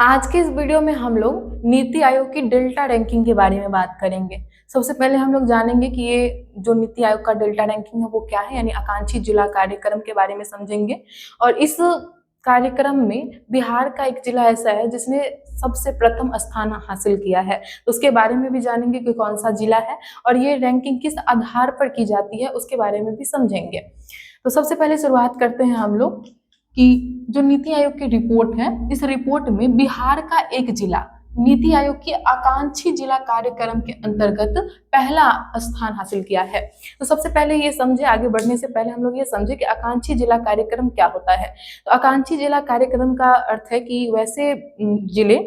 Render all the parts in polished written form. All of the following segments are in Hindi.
आज के इस वीडियो में हम लोग नीति आयोग की डेल्टा रैंकिंग के बारे में बात करेंगे। सबसे पहले हम लोग जानेंगे कि ये जो नीति आयोग का डेल्टा रैंकिंग है वो क्या है, यानी आकांक्षी जिला कार्यक्रम के बारे में समझेंगे। और इस कार्यक्रम में बिहार का एक जिला ऐसा है जिसने सबसे प्रथम स्थान हासिल किया है, तो उसके बारे में भी जानेंगे कि कौन सा जिला है और ये रैंकिंग किस आधार पर की जाती है उसके बारे में भी समझेंगे। तो सबसे पहले शुरुआत करते हैं हम लोग कि जो नीति आयोग की रिपोर्ट है, इस रिपोर्ट में बिहार का एक जिला नीति आयोग की आकांक्षी जिला कार्यक्रम के अंतर्गत पहला स्थान हासिल किया है। तो सबसे पहले ये समझे, आगे बढ़ने से पहले हम लोग ये समझे कि आकांक्षी जिला कार्यक्रम क्या होता है। तो आकांक्षी जिला कार्यक्रम का अर्थ है कि वैसे जिले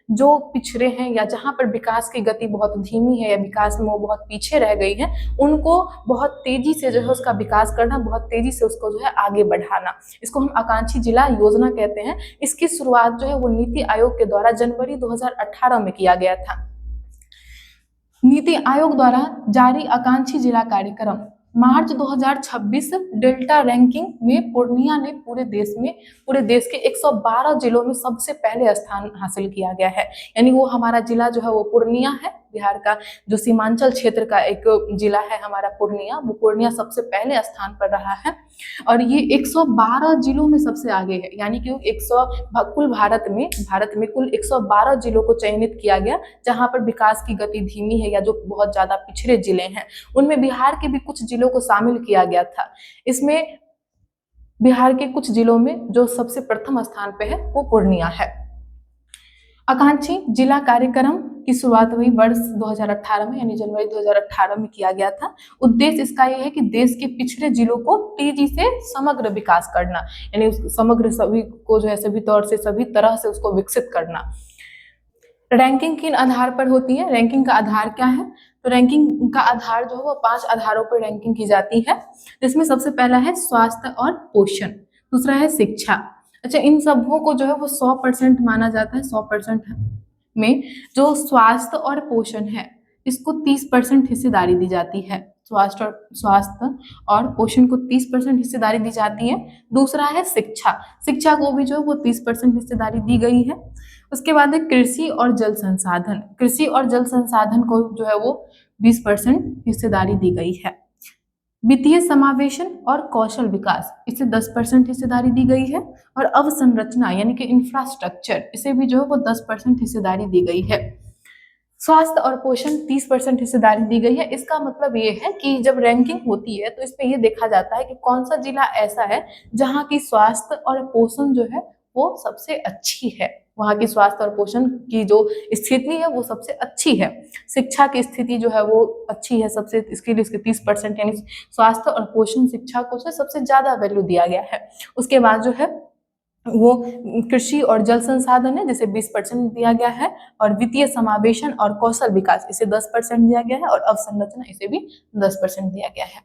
जो पिछड़े हैं या जहाँ पर विकास की गति बहुत धीमी है या विकास में वो बहुत पीछे रह गई है, उनको बहुत तेजी से जो है उसका विकास करना, बहुत तेजी से उसको जो है आगे बढ़ाना, इसको हम आकांक्षी जिला योजना कहते हैं। इसकी शुरुआत जो है वो नीति आयोग के द्वारा जनवरी 2018 में किया गया था। नीति आयोग द्वारा जारी आकांक्षी जिला कार्यक्रम मार्च 2026 डेल्टा रैंकिंग में पूर्णिया ने पूरे देश के 112 जिलों में सबसे पहले स्थान हासिल किया गया है। यानी वो हमारा जिला जो है वो पूर्णिया है, बिहार का जो सीमांचल क्षेत्र का एक जिला है हमारा पूर्णिया, वो पूर्णिया सबसे पहले स्थान पर रहा है और ये 112 जिलों में सबसे आगे है। यानी कि कुल भारत में कुल 112 जिलों को चयनित किया गया जहां पर विकास की गति धीमी है या जो बहुत ज्यादा पिछड़े जिले हैं, उनमें बिहार के भी कुछ जिलों को शामिल किया गया था। इसमें बिहार के कुछ जिलों में जो सबसे प्रथम स्थान पे है वो पूर्णिया है। आकांक्षी जिला कार्यक्रम की शुरुआत हुई वर्ष 2018 में, यानी जनवरी 2018 में किया गया था। उद्देश्य इसका यह है कि देश के पिछड़े जिलों को तेजी से समग्र विकास करना, यानी समग्र सभी को जो है सभी तौर से सभी तरह से उसको विकसित करना। रैंकिंग किन आधार पर होती है, रैंकिंग का आधार क्या है? तो रैंकिंग का आधार जो है वो 5 आधारों पर रैंकिंग की जाती है, जिसमें सबसे पहला है स्वास्थ्य और पोषण, दूसरा है शिक्षा। अच्छा, इन सबों को जो है वो 100% माना जाता है। 100% में जो स्वास्थ्य और पोषण है इसको 30% हिस्सेदारी दी जाती है। स्वास्थ्य और पोषण को 30% हिस्सेदारी दी जाती है। दूसरा है शिक्षा, शिक्षा को भी जो है वो 30% हिस्सेदारी दी गई है। उसके बाद है कृषि और जल संसाधन, कृषि और जल संसाधन को जो है वो 20% हिस्सेदारी दी गई है। वित्तीय समावेशन और कौशल विकास, इसे 10% हिस्सेदारी दी गई है। और अवसंरचना यानी कि इंफ्रास्ट्रक्चर, इसे भी जो है वो 10% हिस्सेदारी दी गई है। स्वास्थ्य और पोषण 30% हिस्सेदारी दी गई है। इसका मतलब ये है कि जब रैंकिंग होती है तो इसमें ये देखा जाता है कि कौन सा जिला ऐसा है जहाँ की स्वास्थ्य और पोषण जो है वो सबसे अच्छी है, वहाँ की स्वास्थ्य और पोषण की जो स्थिति है वो सबसे अच्छी है। शिक्षा की स्थिति जो है वो अच्छी है सबसे, इसके लिए इसके 30% यानी स्वास्थ्य और पोषण शिक्षा को सबसे ज्यादा वैल्यू दिया गया है। उसके बाद जो है वो कृषि और जल संसाधन है जिसे 20% दिया गया है, और वित्तीय समावेशन और कौशल विकास इसे 10% दिया गया है, और अवसंरचना इसे भी 10% दिया गया है।